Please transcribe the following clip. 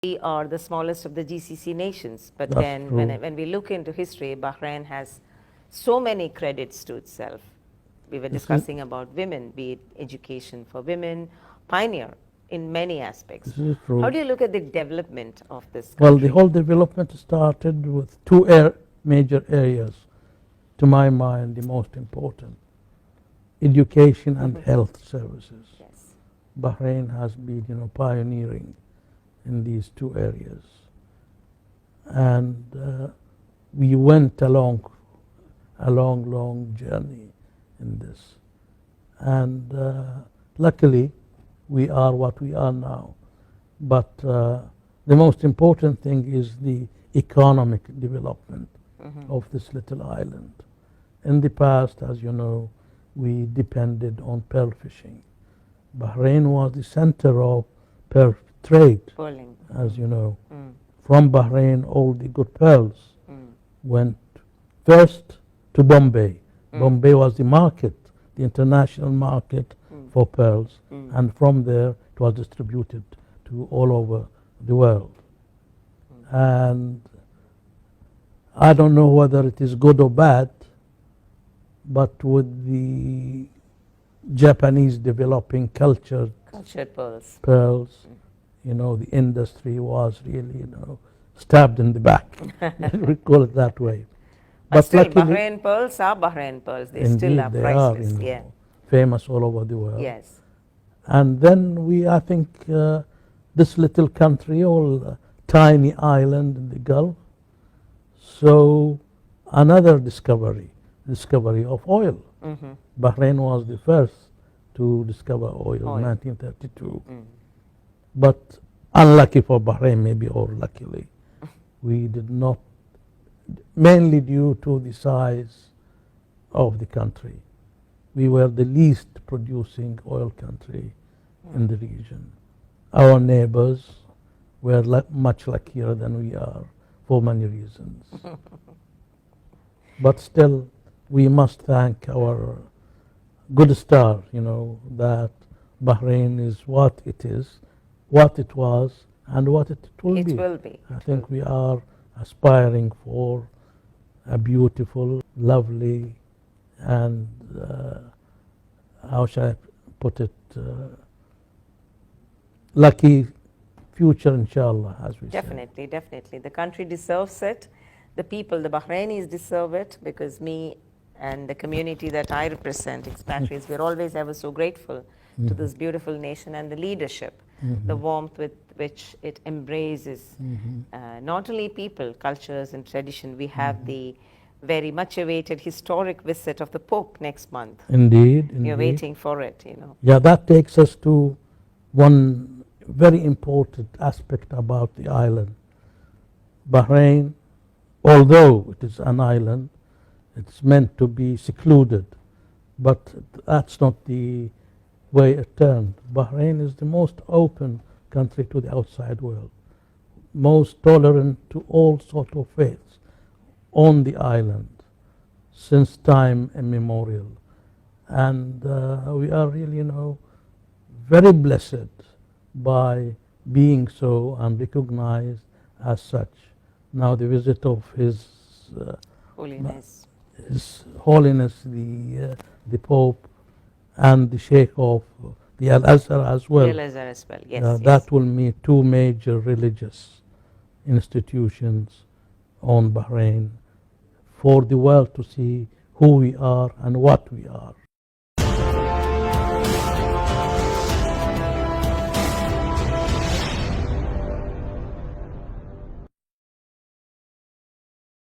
We are the smallest of the GCC nations, but That's then true. when we look into history, Bahrain has so many credits to itself. We were discussing about women, be it education for women, pioneer in many aspects. This is true. How do you look at the development of this Well, country? the whole development started with two major areas, to my mind, the most important: education and health services. Yes. Bahrain has been, pioneering in these two areas, and we went along a long, long journey in this, and luckily, we are what we are now. But the most important thing is the economic development of this little island. In the past, as you know, we depended on pearl fishing. Bahrain was the center of pearl trade, Pearling. as you know. From Bahrain, all the good pearls went first to Bombay. Bombay was the market, the international market for pearls, and from there it was distributed to all over the world. And I don't know whether it is good or bad, but with the Japanese developing cultured Cultured pearls. pearls, the industry was really, stabbed in the back. We call it that way. But still, luckily, Bahrain pearls are Bahrain pearls. They indeed, still are they priceless. are, Yeah. famous all over the world. Yes. And then I think, this little country, all tiny island in the Gulf, so another discovery of oil. Bahrain was the first to discover oil. In 1932. But unlucky for Bahrain, maybe, or luckily, we did not, mainly due to the size of the country. We were the least producing oil country in the region. Our neighbors were much luckier than we are for many reasons. But still, we must thank our good star, that Bahrain is what it is, what it was, and what it will be. It will be. I think we are aspiring for a beautiful, lovely, and how shall I put it, lucky future, inshallah, as we say. Definitely, definitely. The country deserves it. The people, the Bahrainis deserve it, because me and the community that I represent, expatriates, we're always ever so grateful to this beautiful nation and the leadership, the warmth with which it embraces not only people, cultures, and tradition. We have the very much awaited historic visit of the Pope next month. Indeed, We're indeed. waiting for it, Yeah, that takes us to one very important aspect about the island. Bahrain, although it is an island, it's meant to be secluded, but that's not the way it turned. Bahrain is the most open country to the outside world, most tolerant to all sorts of faiths on the island since time immemorial. And we are really, very blessed by being so and recognized as such. Now the visit of His Holiness. His Holiness the Pope and the Sheikh of the Al-Azhar as well. Al-Azhar as well, yes, That will meet two major religious institutions on Bahrain for the world to see who we are and what we are.